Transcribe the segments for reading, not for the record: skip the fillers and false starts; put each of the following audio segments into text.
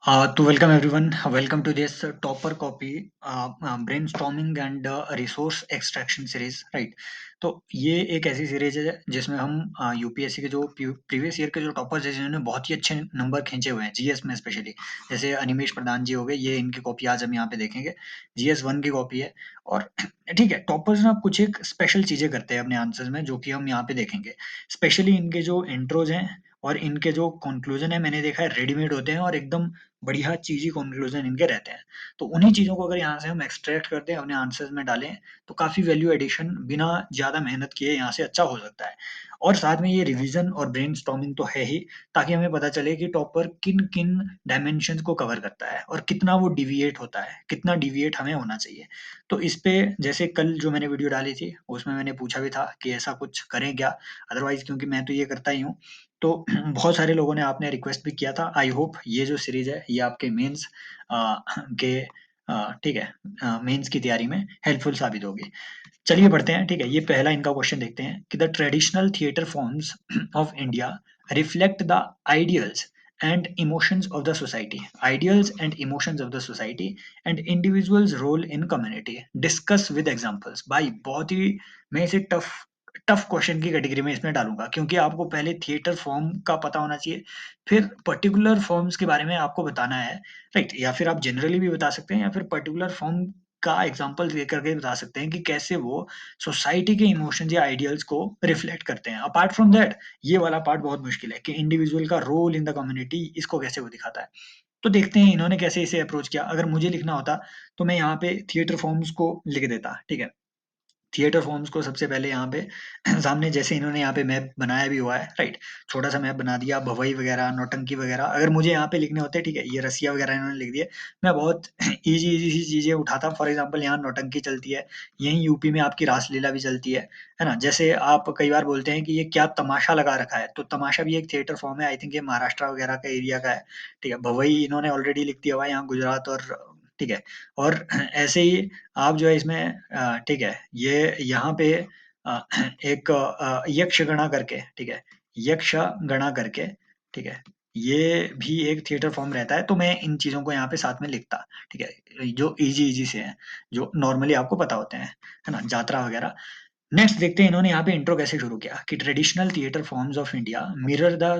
To welcome everyone, welcome to this topper copy brainstorming and resource extraction series, right? तो ये एक ऐसी series है जिसमें हम यूपीएससी के जो प्रीवियस ईयर के जो टॉपर्स हैं जिन्होंने बहुत ही अच्छे नंबर खींचे हुए हैं जीएस में स्पेशली, जैसे अनिमेश प्रधान जी हो गए, ये इनकी कॉपी आज हम यहाँ पे देखेंगे। जीएस 1 की कॉपी है। और ठीक है, टॉपर्स ना कुछ एक स्पेशल चीजें करते हैं अपने आंसर्स में जो कि हम यहाँ पे देखेंगे। स्पेशली इनके जो इंट्रोज हैं और इनके जो कंक्लूजन है, मैंने देखा है रेडीमेड होते हैं और एकदम बढ़िया चीज़ी कंक्लूज़न इनके रहते हैं। तो उन्हीं चीज़ों को अगर यहाँ से हम एक्सट्रैक्ट करते हैं, अपने आंसर्स में डालें, तो काफ़ी वैल्यू एडिशन बिना ज़्यादा मेहनत किए यहाँ से अच्छा हो सकता है। और साथ में ये रिवीज़न और ब्रेनस्टॉर्मिंग तो है ही, ताकि हमें पता चले कि टॉपर किन-किन डायमेंशंस को कवर करता है और कितना वो डिविएट होता है, कितना डिविएट हमें होना चाहिए। तो इस पे जैसे कल जो मैंने वीडियो डाली थी, उसमें मैंने पूछा भी था कि ऐसा कुछ करें क्या? अदरवाइज़ क्योंकि मैं तो ये करता ही हूँ। तो बहुत सारे लोगों ने आपने रिक्वेस्ट भी किया था। आई होप ये जो सीरीज़ है ये आपके मेंस के ठीक है, मेंस की तैयारी में हेल्पफुल साबित होगी। चलिए बढ़ते हैं, ठीक है? ये पहला इनका क्वेश्चन देखते हैं कि the traditional theatre forms of India reflect the ideals and emotions of the society. Ideals and emotions of the society and individuals role in community. Discuss with examples. भाई बहुत ही मैं इसे टफ टफ क्वेश्चन की category में इसमें डालूँगा, क्योंकि आपको पहले थिएटर फॉर्म का पता होना चाहिए, फिर पर्टिकुलर फॉर्म्स के बारे में आपको बताना है, राइट? या फिर आप जनरली भी बता सकते हैं या फिर पर्टिकुलर फॉर्म का एग्ज़ाम्पल देकर के बता सकते हैं कि कैसे वो सोसाइटी के इमोशंस या आइडियल्स को रिफ्लेक्ट करते हैं। अपार्ट फ्रॉम दैट, ये वाला पार्ट बहुत मुश्किल है कि इंडिविजुअल का रोल इन द कम्युनिटी इसको कैसे वो दिखाता है। तो देखते हैं इन्होंने कैसे इसे अप्रोच किया। अगर मुझे लिखना होता, तो मैं यहाँ पे थिएटर फॉर्म्स को लिख देता, ठीक है? थिएटर फॉर्म्स को सबसे पहले यहाँ पे सामने जैसे इन्होंने यहाँ पे मैप बनाया भी हुआ है, राइट? छोटा-सा मैप बना दिया, भवई वगैरह, नौटंकी वगैरह, अगर मुझे यहाँ पे लिखने होते, ठीक है? ये रसिया वगैरह इन्होंने लिख दिए। मैं बहुत ईज़ी सी चीज़ें उठाता, फॉर एग्ज़ाम्पल यहाँ नौटंकी चलती है, यहीं यूपी में आपकी रासलीला भी चलती है ना? जैसे आप कई बार बोलते हैं कि ये क्या तमाशा लगा रखा है, तो तमाशा भी एक थिएटर फॉर्म है, आई थिंक ये महाराष्ट्र वगैरह का एरिया का है, ठीक है? भवई इन्होंने ऑलरेडी लिख दिया हुआ है, यहाँ गुजरात और ठीक है? और ऐसे ही आप जो है इसमें ठीक है, ये यहाँ पे अ, एक यक्षगणा करके, ठीक है? यक्षगणा करके, ठीक है? ये भी एक थिएटर फॉर्म रहता है, तो मैं इन चीज़ों को यहाँ पे साथ में लिखता, ठीक है? जो ईज़ी-ईज़ी से हैं, जो नॉर्मली आपको पता होते हैं, है ना? जात्रा वगैरह। नेक्स्ट देखते हैं इन्होंने यहाँ पे इंट्रो कैसे शुरू किया कि traditional theatre forms of India mirror the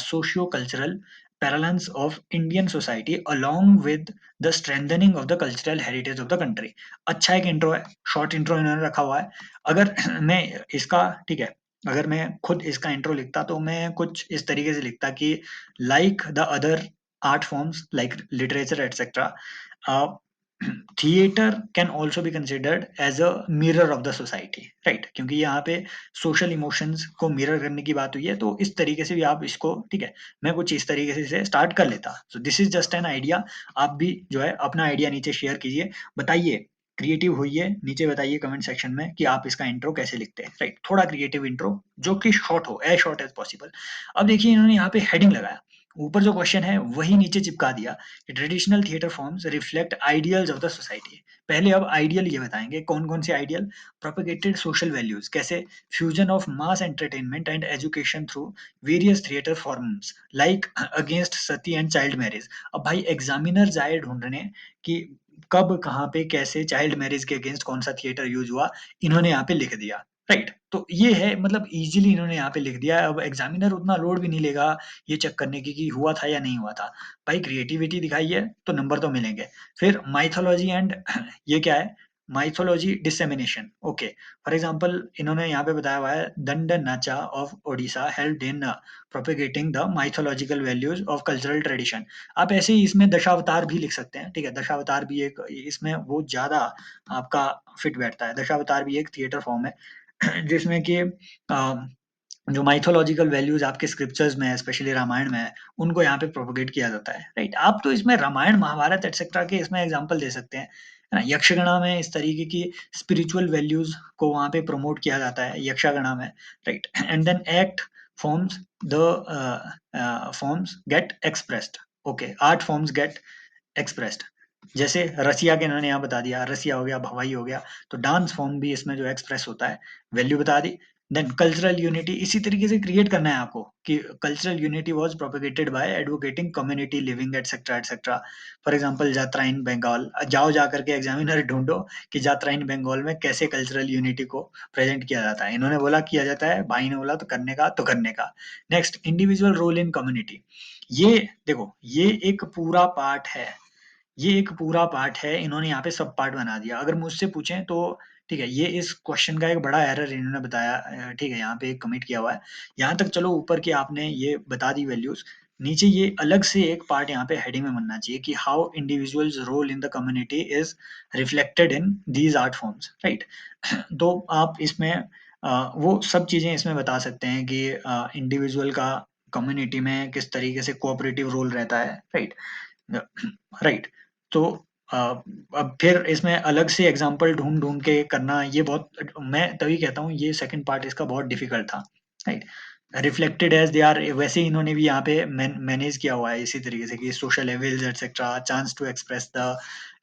socio cultural parallels of Indian society along with the strengthening of the cultural heritage of the country. अच्छा एक इंट्रो है, शॉर्ट इंट्रो इन्होंने रखा हुआ है। अगर मैं इसका ठीक है, अगर मैं खुद इसका इंट्रो लिखता तो मैं कुछ इस तरीके से लिखता कि like the other art forms like literature etcetera, theatre can also be considered as a mirror of the society, right? क्योंकि यहाँ पे सोशल इमोशंस को मिरर करने की बात हुई है, तो इस तरीके से भी आप इसको ठीक है, मैं कुछ इस तरीके से इसे स्टार्ट कर लेता। So this is just an idea. आप भी जो है अपना आइडिया नीचे शेयर कीजिए, बताइए, क्रिएटिव होइए, नीचे बताइए कमेंट सेक्शन में कि आप इसका इंट्रो कैसे लिखते हैं, राइट? थोड़ा क्रिएटिव इंट्रो जो कि शॉर्ट हो, एज शॉर्ट एज पॉसिबल। अब देखिए इन्होंने यहाँ पे हेडिंग लगाया, ऊपर जो क्वेश्चन है वही नीचे चिपका दिया। Traditional theatre forms reflect ideals of the society. पहले अब आइडियल ये बताएँगे, कौन-कौन से आइडियल? प्रोपेगेटेड सोशल वैल्यूज़, कैसे? Fusion of mass entertainment and education through various theatre forms like against Sati and child marriage. अब भाई एग्ज़ामिनर जाए ढूँढने कि कब, कहाँ पे, कैसे चाइल्ड मैरेज के अगेंस्ट कौन-सा थिएटर यूज़ हुआ, इन्होंने यहाँ पे लिख दिया, राइट? तो ये है, मतलब ईज़िली इन्होंने यहाँ पे लिख दिया है, अब एग्ज़ामिनर उतना लोड भी नहीं लेगा ये चेक करने की कि हुआ था या नहीं हुआ था। भाई क्रिएटिविटी दिखाई है, तो नंबर तो मिलेंगे। फिर माइथोलॉजी एंड ये क्या है? Mythology dissemination, okay. For example इन्होंने यहाँ पे बताया हुआ है दंड नाचा of Odisha helped in propagating the mythological values of cultural tradition. आप ऐसे ही इसमें दशावतार भी लिख सकते हैं, ठीक है? दशावतार भी एक इसमें बहुत ज़्यादा आपका फिट बैठता है। दशावतार भी एक थिएटर फॉर्म है जिसमें कि जो माइथोलॉजिकल वैल्यूज़ आपके स्क्रिप्चर्स में है, स्पेशली रामायण में है, उनको यहाँ पे प्रोपेगेट किया जाता है, राइट? आप तो इसमें रामायण, महाभारत एटसेट्रा के इसमें एग्ज़ाम्पल दे सकते हैं, है ना? यक्षगणा में इस तरीके की स्पिरिचुअल वैल्यूज़ को वहाँ पे प्रमोट किया जाता है यक्षगणा में, right? And then act forms the forms get expressed, okay, art forms get expressed. जैसे रसिया के इन्होंने यहाँ बता दिया, रसिया हो गया, भवाई हो गया, तो डांस फॉर्म भी इसमें जो एक्सप्रेस होता है, वैल्यू बता दी। देन कल्चरल यूनिटी इसी तरीके से क्रिएट करना है आपको कि cultural unity was propagated by advocating community living etcetera etcetera. For example jatra in Bengal, जाओ जा करके एग्जामिनर ढूंढो कि जात्रा इन बंगाल में कैसे कल्चरल यूनिटी को प्रेजेंट किया जाता है। इन्होंने बोला किया जाता है, भाई ने बोला तो करने का तो करने का। Next, individual role in community. ये देखो, ये एक पूरा पार्ट है, ये एक पूरा पार्ट है, इन्होंने यहाँ पे सब पार्ट बना दिया। अगर मुझसे पूछें तो ठीक है, ये इस क्वेश्चन का एक बड़ा एरर इन्होंने बताया, ठीक है, यहाँ पे एक कमिट किया हुआ है। यहाँ तक चलो, ऊपर की आपने ये बता दी वैल्यूज, नीचे ये अलग से एक पार्ट यहाँ पे हेडिंग में बनना चाहिए कि how individuals role in the community is reflected in these art forms, right. तो आप इसमें वो सब चीजें इसमें बता सकते हैं कि इंडिविजुअल का कम्युनिटी में किस तरीके से कोऑपरेटिव रोल रहता है, राइट। राइट। तो अ, अब फिर इसमें अलग से एग्जांपल ढूँढ-ढूँढ के करना, ये बहुत, मैं तभी कहता हूँ ये सेकंड पार्ट इसका बहुत डिफिकल्ट था, right. Reflected as they are, वैसे ही इन्होंने भी यहाँ पे मैनेज किया हुआ है इसी तरीके से कि social levels etcetera, chance to express the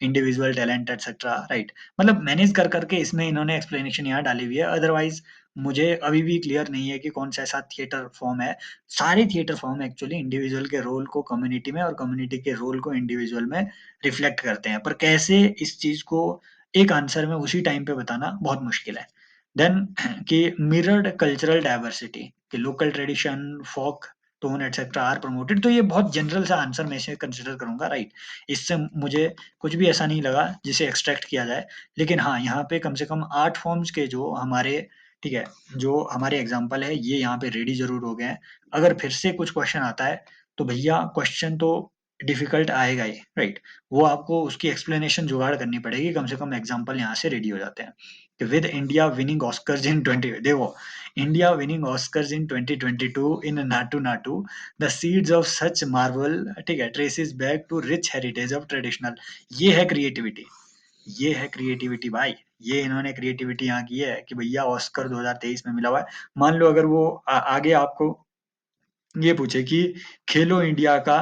individual talent etcetera, right. मतलब मैनेज कर करके इसमें इन्होंने एक्सप्लेनेशन यहाँ डाली हुई है। अदरवाइज़ मुझे अभी भी क्लियर नहीं है कि कौन-सा ऐसा थिएटर फॉर्म है। सारे थिएटर फॉर्म एक्चुअली इंडिविजुअल के रोल को कम्युनिटी में और कम्युनिटी के रोल को इंडिविजुअल में रिफ्लेक्ट करते हैं, पर कैसे इस चीज को एक आंसर में उसी टाइम पे बताना बहुत मुश्किल है। देन कि मिरर्ड कल्चरल डाइवर्सिटी, कि local tradition, folk, tone etcetera are promoted. तो ये बहुत जनरल सा आंसर मैं इसे कंसिडर करूंगा, राइट। इससे मुझे कुछ भी ऐसा नहीं लगा जिसे एक्सट्रैक्ट किया जाए। लेकिन हाँ, यहाँ पे कम से कम आर्ट फॉर्म्स के जो हमारे, ठीक है, जो हमारे एग्जाम्पल है ये यहाँ पे रेडी जरूर हो गए हैं। अगर फिर से कुछ क्वेश्चन आता है तो भैया क्वेश्चन तो डिफिकल्ट आएगा ही, राइट। वो आपको उसकी एक्सप्लेनेशन जुगाड़ करनी पड़ेगी, कम से कम एग्जांपल यहाँ से रेडी हो जाते हैं। कि with India winning Oscars in 20, देखो, India winning Oscars in 2022 in Naatu Naatu, the seeds of such marvel, ठीक है, traces back to rich heritage of traditional. ये है क्रिएटिविटी, ये है क्रिएटिविटी भाई। ये इन्होंने क्रिएटिविटी यहाँ की है कि भैया ऑस्कर 2023 में मिला हुआ है। मान लो अगर वो आगे आपको ये पूछे कि खेलो इंडिया का,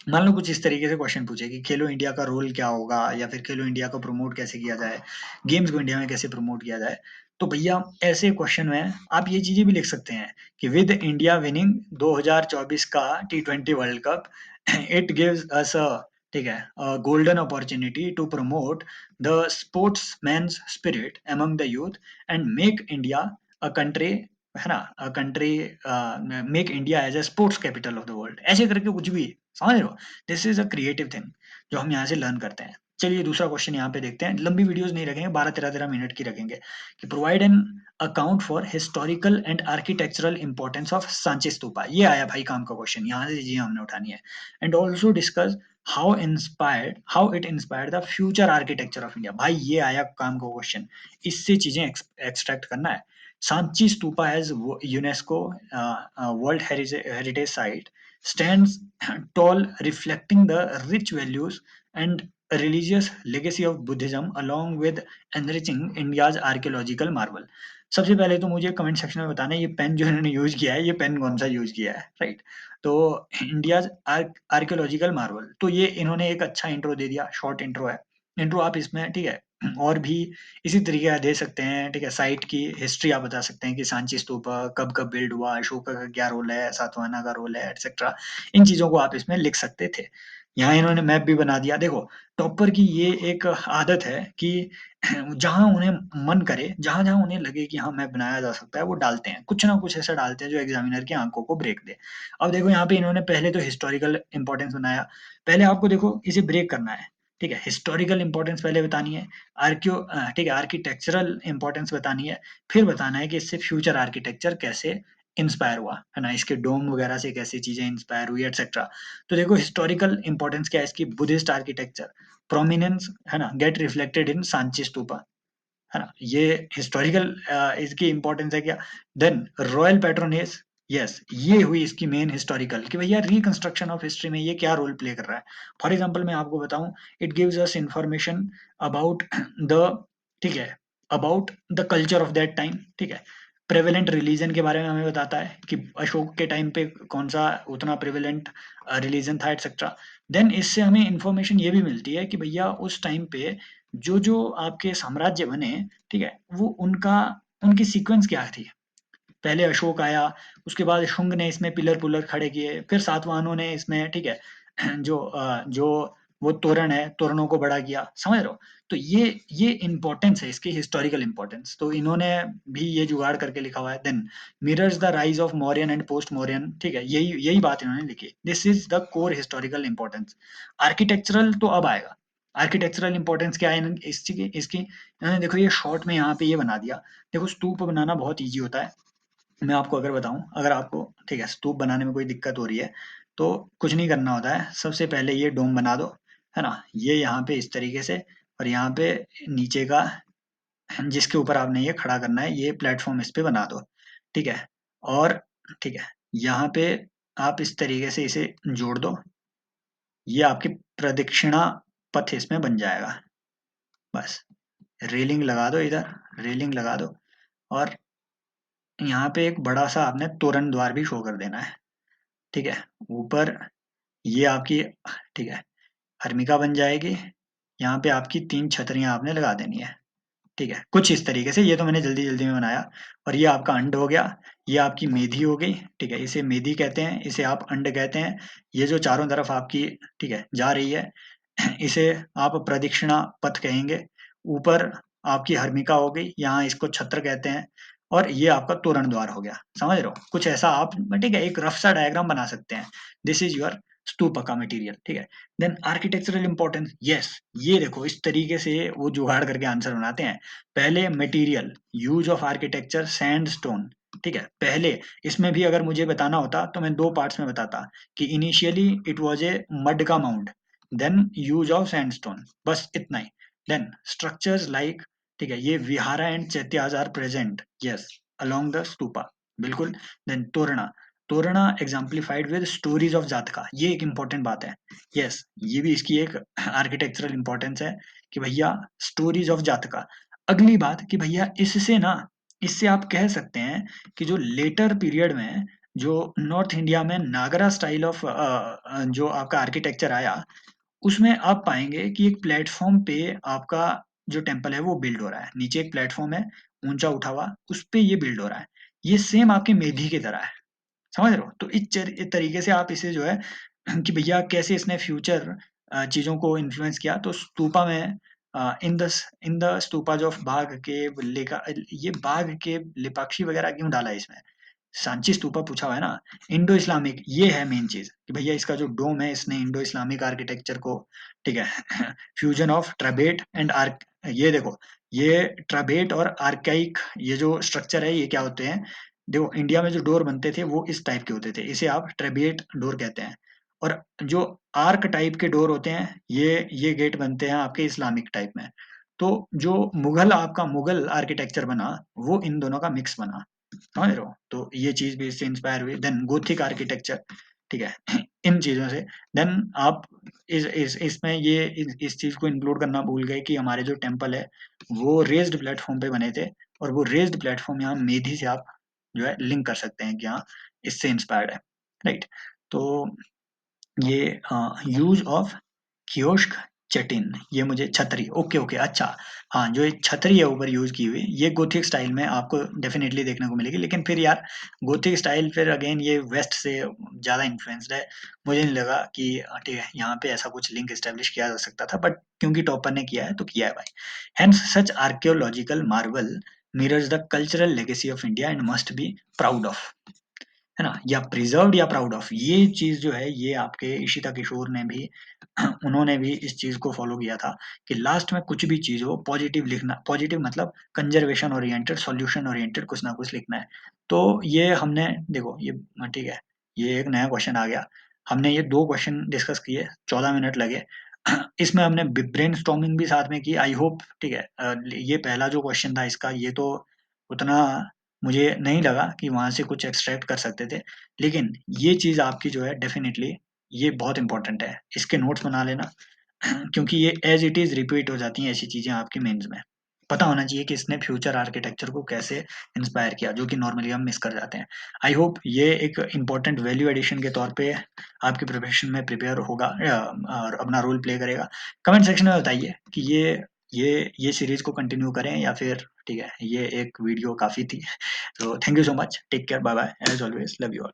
मान लो कुछ इस तरीके से क्वेश्चन पूछे कि खेलो इंडिया का रोल क्या होगा, या फिर खेलो इंडिया को प्रमोट कैसे किया जाए, गेम्स को इंडिया में कैसे प्रमोट किया जाए। तो भैया ऐसे क्वेश्चन में आप ये चीजें भी लिख सकते हैं कि विद इंडिया विनिंग 2024 का टी20 world cup, it gives us a, ठीक है, golden opportunity to promote the sportsman's spirit among the youth and make India a country, है ना, a country, make India as a sports capital of the world, ऐसे करके कुछ भी, समझ रहे हो। This is a creative thing जो हम यहाँ से लर्न करते हैं। चलिए दूसरा क्वेश्चन यहाँ पे देखते हैं, लंबी वीडियोस नहीं रखेंगे, 12-13 मिनट की रखेंगे। कि provide an account for historical and architectural importance of Sanchi stupa. ये आया भाई काम का क्वेश्चन, यहाँ से चीजें हमने उठानी है। And also discuss how it inspired the future architecture of India. भाई ये आया काम का क्वेश्चन, इससे चीजें एक्सट्रैक्ट करना है। Sanchi stupa as UNESCO world heritage site stands tall, reflecting the rich values and religious legacy of Buddhism, along with enriching India's archaeological marvel। सबसे पहले तो मुझे कमेंट सेक्शन में बताना है ये पेन जो इन्होंने यूज किया है, ये पेन कौन सा यूज किया है, राइट। तो इंडियाज आर्कियोलॉजिकल मार्वल, तो ये इन्होंने एक अच्छा इंट्रो दे दिया, शॉर्ट इंट्रो है। इंट्रो आप इसमें, ठीक है, और भी इसी तरीके का दे सकते हैं, ठीक है। साइट की हिस्ट्री आप बता सकते हैं कि सांची स्तूपा कब कब बिल्ड हुआ, अशोका का क्या रोल है, सातवाहना का रोल है, एटसेट्रा। इन चीजों को आप इसमें लिख सकते थे। यहाँ इन्होंने मैप भी बना दिया। देखो, टॉपर की ये एक आदत है कि जहां उन्हें मन करे, जहां जहां उन्हें लगे कि हाँ मैप बनाया जा सकता है, वो डालते हैं, कुछ ना कुछ ऐसा डालते हैं जो एग्जामिनर की आंखों को ब्रेक दे। अब देखो यहाँ पे इन्होंने पहले तो हिस्टोरिकल इंपॉर्टेंस बनाया। पहले आपको देखो इसे ब्रेक करना है, ठीक है। हिस्टोरिकल इंपॉर्टेंस पहले बतानी है, ठीक है, आर्किटेक्चरल इंपॉर्टेंस बतानी है, फिर बताना है कि इससे फ्यूचर आर्किटेक्चर कैसे इंस्पायर हुआ, है ना, इसके डोम वगैरह से कैसी चीजें इंस्पायर हुई, एटसेट्रा। तो देखो हिस्टोरिकल इंपॉर्टेंस क्या है इसकी, बुद्धिस्ट आर्किटेक्चर प्रोमिनेंस, है ना, gate reflected in Sanchi stupa, है ना, ये हिस्टोरिकल इसकी इंपॉर्टेंस है क्या। देन रॉयल पैट्रोनेज, यस, ये हुई इसकी मेन हिस्टोरिकल कि भैया रिकंस्ट्रक्शन ऑफ हिस्ट्री में ये क्या रोल प्ले कर रहा है। फॉर एग्जांपल मैं आपको बताऊं, it gives us information about the, ठीक है, about the culture of that time, ठीक है। प्रेवेलेंट रिलीजन के बारे में हमें बताता है कि अशोक के टाइम पे कौन सा उतना प्रेवेलेंट रिलीजन था, एटसेट्रा। देन इससे हमें इंफॉर्मेशन ये भी मिलती है कि भैया उस टाइम पे जो जो आपके साम्राज्य बने, ठीक है, वो उनका, उनकी सीक्वेंस क्या थी, पहले अशोक आया, उसके बाद शुंग ने इसमें पिलर-पुलर खड़े किए, फिर सातवाहनों ने इसमें ठीक है जो वो तोरण है, तोरणों को बड़ा किया, समझ रहे हो? तो ये इम्पोर्टेंस है इसकी हिस्टोरिकल इम्पोर्टेंस। तो इन्होंने भी ये जुगाड़ करके लिखा हुआ है। Then mirrors the rise of Mauryan and post Mauryan, ठीक है? यही यही बात इन्होंने लिखी है। This is the core historical importance. Architectural तो अब आएगा। आर्किटेक्चरल इम्पोर्टेंस क्या है इन इसकी इन्होंने देखो ये शॉर्ट में यहाँ पे ये बना दिया। देखो स्तूप बनाना बहुत ईज़ी होता है। मैं आपको अगर बताऊँ, अगर आपको ठीक है स्तूप बनाने में कोई दिक्कत हो रही है, तो कुछ नहीं करना होता है। सबसे पहले ये डोम बना दो, है ना? ये यहाँ पे इस तरीके से और यहाँ पे नीचे का जिसके ऊपर आपने ये खड़ा करना है, ये प्लेटफ़ॉर्म इस पे बना दो, ठीक है? और ठीक है, यहाँ पे आप इस तरीके से इसे जोड़ दो, ये आपकी प्रदक्षिणा पथ इसमें बन जाएगा, बस। रेलिंग लगा दो इधर, रेलिंग लगा दो और यहाँ पे एक बड़ा-सा आपने तोरण द्वार भी शो कर देना है, ठीक है? ऊपर ये आपकी ठीक है, हर्मिका बन जाएगी, यहाँ पे आपकी 3 छतरियाँ आपने लगा देनी है। ठीक है, कुछ इस तरीके से, ये तो मैंने जल्दी-जल्दी में बनाया और ये आपका अंड हो गया, ये आपकी मेधी हो गई, ठीक है? इसे मेधी कहते हैं, इसे आप अंड कहते हैं। ये जो चारों तरफ आपकी ठीक है, जा रही है, इसे आप प्रदक्षिणा पथ कहेंगे। ऊपर आपकी हर्मिका हो गई, यहाँ इसको छत्र कहते हैं और ये आपका तोरण द्वार हो गया, समझ रहे हो? कुछ ऐसा आप ठीक है, एक रफ सा डायग्राम बना सकते हैं। दिस इज़ योर स्तूपा का मटीरियल, ठीक है? देन आर्किटेक्चरल इम्पोर्टेंस, यस, ये देखो इस तरीके से वो जुगाड़ करके आंसर बनाते हैं। पहले material, use of architecture sandstone, ठीक है? पहले इसमें भी अगर मुझे बताना होता तो मैं 2 पार्ट्स में बताता कि initially it was a mud का mound, then use of sandstone, बस इतना ही। देन स्ट्रक्चर्स लाइक ठीक है, ये vihara and chaityas are present, yes, along the stupa, बिल्कुल। Then torana, torana exemplified with stories of Jataka, ये एक इम्पोर्टेंट बात है। यस, ये भी इसकी एक आर्किटेक्चरल इम्पोर्टेंस है कि भैया स्टोरीज़ ऑफ जातका। अगली बात कि भैया इससे ना इससे आप कह सकते हैं कि जो लेटर पीरियड में जो नॉर्थ इंडिया में नागरा स्टाइल ऑफ जो आपका आर्किटेक्चर आया, उसमें आप पाएँगे कि एक प्लेटफ़ॉर्म पे आपका जो टेम्पल है वो बिल्ड हो रहा है। नीचे एक प्लेटफ़ॉर्म है, ऊँचा उठा हुआ, उसपे ये बिल्ड हो रहा है। ये सेम आपके मेधी की तरह है। समझ रहे हो? तो इस तरीके से आप इसे जो है कि भैया कैसे इसने फ्यूचर चीज़ों को इन्फ्लुएंस किया, तो स्तूपा में इन द स्तूपाज़ ऑफ बाघ केव लेका ये बाघ केव लेपाक्षी वगैरह क्यों डाला है इसमें? सांची स्तूपा पूछा हुआ है ना, इंडो इस्लामिक ये है मेन चीज़ कि भैया इसका जो डोम है इसने इंडो इस्लामिक आर्किटेक्चर को ठीक है फ्यूजन ऑफ ट्रैबेट एंड आर्क, ये देखो, ये ट्रैबेट और आर्काइक ये जो स्ट्रक्चर है ये क्या होते हैं? देखो इंडिया में जो डोर बनते थे वो इस टाइप के होते थे, इसे आप ट्रैबिएट डोर कहते हैं। और जो आर्क टाइप के डोर होते हैं, ये गेट बनते हैं आपके इस्लामिक टाइप में। तो जो आपका मुगल आर्किटेक्चर बना, वो इन दोनों का मिक्स बना, समझ रहे हो? तो ये चीज़ भी इससे इंस्पायर हुई। देन गोथिक आर्किटेक्चर, ठीक है? इन चीज़ों से देन आप इस इसमें ये इस चीज़ को इंक्लूड करना भूल गए कि हमारे जो टेम्पल है, वो रेज़्ड प्लेटफ़ॉर्म पे बने थे और वो रेज़्ड प्लेटफ़ॉर्म यहाँ मेधी से आप जो है लिंक कर सकते हैं कि हाँ, इससे इंस्पायर्ड है, राइट? तो ये यूज़ ऑफ कियोस्क चेटिन, ये मुझे छतरी, ओके, ओके, अच्छा। हाँ, जो ये छतरी है ऊपर यूज़ की हुई, ये गोथिक स्टाइल में आपको डेफ़िनेटली देखने को मिलेगी। लेकिन फिर यार गोथिक स्टाइल फिर अगेन ये वेस्ट से ज़्यादा इन्फ्लुएंस्ड है। मुझे नहीं लगा कि ठीक है, यहाँ पे ऐसा कुछ लिंक एस्टेब्लिश किया जा सकता था, बट क्योंकि टॉपर ने किया है, तो किया है भाई। Hence such archaeological Marvel mirrors the cultural legacy of India and must be proud of. है ना? या प्रिज़र्व्ड या प्राउड ऑफ, ये चीज़ जो है ये आपके इशिता किशोर ने भी उन्होंने भी इस चीज़ को फ़ॉलो किया था कि लास्ट में कुछ भी चीज़ हो पॉज़िटिव लिखना, पॉज़िटिव मतलब कंज़र्वेशन ओरिएंटेड, सॉल्यूशन ओरिएंटेड कुछ ना कुछ लिखना है। तो ये हमने देखो ये ठीक है, ये एक नया क्वेश्चन आ गया। हमने ये 2 क्वेश्चन डिस्कस किए, 14 मिनट लगे। इसमें हमने ब्रेनस्टॉर्मिंग भी साथ में की, आई होप ठीक है। ये पहला जो क्वेश्चन था इसका ये तो उतना मुझे नहीं लगा कि वहाँ से कुछ एक्सट्रैक्ट कर सकते थे। लेकिन ये चीज़ आपकी जो है डेफ़िनिटली ये बहुत इम्पोर्टेंट है। इसके नोट्स बना लेना क्योंकि ये एज़ इट इज़ रिपीट हो जाती हैं ऐसी चीज़ें आपके मेंस में। पता होना चाहिए कि इसने फ्यूचर आर्किटेक्चर को कैसे इंस्पायर किया, जो कि नॉर्मली हम मिस कर जाते हैं। आई होप ये एक इम्पोर्टेंट वैल्यू एडिशन के तौर पे आपके प्रिपरेशन में प्रिपेयर होगा और अपना रोल प्ले करेगा। कमेंट सेक्शन में बताइए कि ये ये सीरीज को कंटिन्यू करें या फिर ठीक है, ये एक वीडियो काफ़ी थी। तो thank you so much, take care, bye bye, as always love you all.